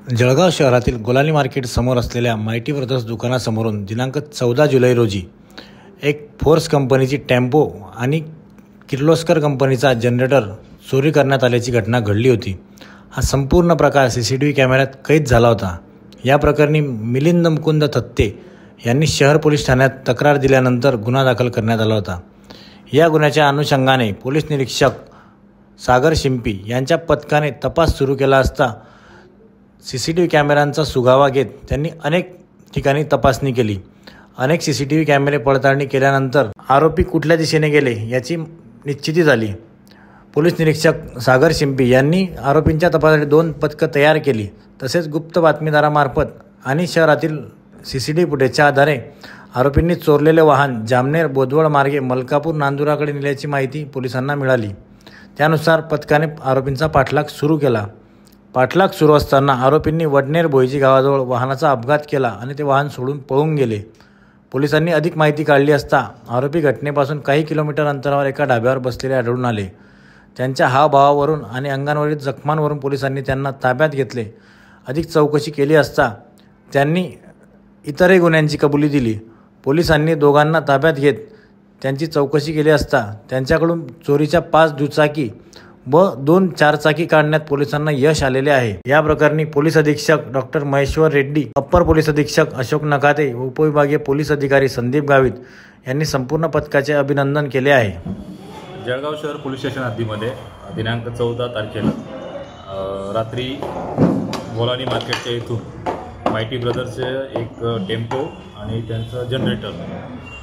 जळगाव शहरातील Golani market समोर असलेल्या माइटी ब्रदर्स दुकानासमोरून दिनांक 14 जुलै रोजी एक फोर्स कंपनीची टेम्पो आणि किर्लोस्कर कंपनीचा जनरेटर चोरी करण्यात आल्याची घटना घडली होती। हा संपूर्ण प्रकार CCTV कॅमेऱ्यात कैद झाला होता। या प्रकरणी मिलिंद मुकुंद थत्ते यांनी शहर पोलीस ठाण्यात तक्रार दिल्यानंतर गुन्हा दाखल करण्यात आला होता। या गुन्ह्याच्या अनुषंगाने पोलीस निरीक्षक सागर शिंपी यांच्या पथकाने तपास सुरू केला असता CCTV कॅमेऱ्यांचा सुगावा घेत त्यांनी अनेक ठिकाणी तपासणी केली। अनेक CCTV कॅमेरे पडताळणी केल्यानंतर आरोपी कुठल्या दिशेने गेले याची निश्चिती झाली। पोलीस निरीक्षक सागर शिंपी यांनी आरोपींच्या तपासासाठी 2 पथकं तयार केली। तसेच गुप्त बातमीदारामार्फत आणि शहरातील CCTV फुटेजच्या आधारे आरोपींनी चोरलेले वाहन जामनेर बोदवड मार्गे मलकापूर नांदुराकडे नेल्याची माहिती पोलिसांना मिळाली। त्यानुसार पथकाने आरोपींचा पाठलाग सुरू केला। पाठलाग सुरू असताना आरोपींनी वडनेर भोईजी गावाजवळ वाहनाचा अपघात केला आणि ते वाहन सोडून पळून गेले। पोलिसांनी अधिक माहिती काढली असता आरोपी घटनेपासून काही किलोमीटर अंतरावर एका ढाब्यावर बसलेले आढळून आले। त्यांच्या हावभावावरून आणि अंगावरील जखमांवरून पोलिसांनी त्यांना ताब्यात घेतले। अधिक चौकशी केली असता त्यांनी इतरही गुन्ह्यांची कबुली दिली। पोलिसांनी दोघांना ताब्यात घेत त्यांची चौकशी केली असता त्यांच्याकडून चोरीच्या 5 दुचाकी व 2 चारचाकी काढण्यात पोलिसांना यश आलेले आहे। या प्रकरणी पोलीस अधीक्षक doctor Maheshwar Reddy, upper police अधीक्षक अशोक नकाते व उपविभागीय पोलीस अधिकारी संदीप गावित यांनी संपूर्ण पथकाचे अभिनंदन केले आहे। जळगाव शहर पोलीस स्टेशन हद्दीमध्ये दिनांक 14 तारखेला रात्री गोलानी मार्केटच्या इथून माइटी ब्रदर्सचे एक टेम्पो आणि त्यांचं जनरेटर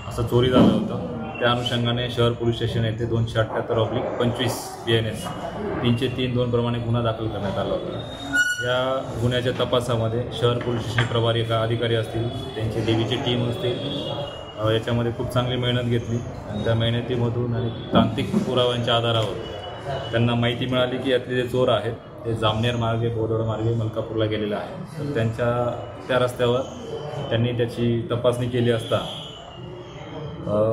असं चोरी झालं होतं। त्या अनुषंगाने शहर पोलीस स्टेशन येथे 278/25 BNS 303(2) प्रमाणे गुन्हा दाखल करण्यात आला होता। या गुन्ह्याच्या तपासामध्ये शहर पोलीस स्टेशन प्रभारी अधिकारी असतील, त्यांची देवीची टीम असतील, याच्यामध्ये खूप चांगली मेहनत घेतली आणि त्या मेहनतीमधून आणि तांत्रिक पुराव्यांच्या आधारावर त्यांना माहिती मिळाली की यातले जे चोर आहेत ते जामनेर मार्गे बोदवड मार्गे मलकापूरला गेलेले आहेत। तर त्या रस्त्यावर त्यांनी त्याची तपासणी केली असता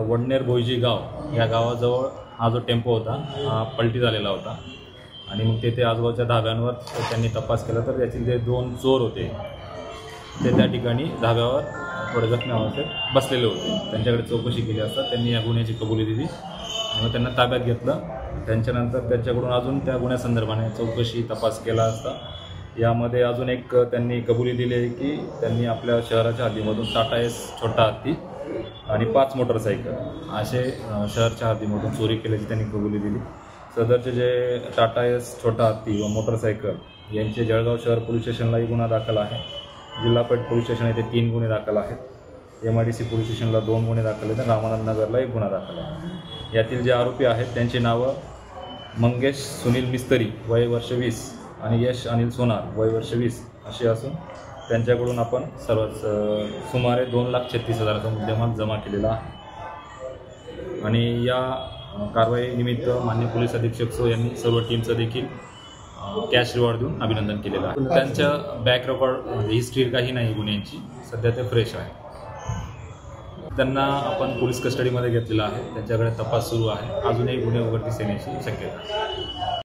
वडनेर भोईजी गाव या गावाजवळ हा जो टेम्पो होता हा पलटी झालेला होता आणि मग तेथे आजूबाजूच्या धाब्यांवर त्यांनी तपास केला तर यातील जे 2 चोर होते ते त्या ठिकाणी धाब्यावर थोडे जखमी अवस्थेत बसलेले होते। त्यांच्याकडे चौकशी केली असता त्यांनी या गुन्ह्याची कबुली दिली आणि मग त्यांना ताब्यात घेतलं। त्यांच्यानंतर त्यांच्याकडून अजून त्या गुन्ह्यासंदर्भाने चौकशी तपास केला असता यामध्ये अजून एक त्यांनी कबुली दिली आहे की त्यांनी आपल्या शहराच्या हद्दीमधून टाटा एस छोटा हत्ती आणि 5 मोटरसायकल असे शहराच्या हद्दीमधून चोरी केल्याची त्यांनी कबुली दिली। सदरचे जे टाटा एस छोटा हत्ती व मोटरसायकल यांचे जळगाव शहर पोलीस स्टेशनलाही गुन्हा दाखल आहे। जिल्हा पेठ पोलीस स्टेशन येथे 3 गुन्हे दाखल आहेत। MIDC पोलीस स्टेशनला 2 गुन्हे दाखल आहेत आणि रामानंद नगरला 1 गुन्हा दाखल आहे। यातील जे आरोपी आहेत त्यांची नावं मंगेश सुनील मिस्त्री वय वर्ष 20 आणि यश अनिल सोनार वय वर्ष 20 असे असून त्यांच्याकडून आपण सुमारे 2,36,000चा मुद्देमाल जमा केलेला आहे। आणि या कारवाईनिमित्त माननीय पोलीस अधीक्षक सो यांनी सर्व टीमचं देखील कॅश रिवॉर्ड देऊन अभिनंदन केलेलं आहे। त्यांच्या बॅक रेकॉर्ड हिस्ट्री काही नाही गुन्ह्यांची, सध्या ते फ्रेश आहे। त्यांना आपण पोलीस कस्टडीमध्ये घेतलेलं आहे। त्यांच्याकडे तपास सुरू आहे। अजूनही गुन्हे उघडकीस येण्याची शक्यता आहे।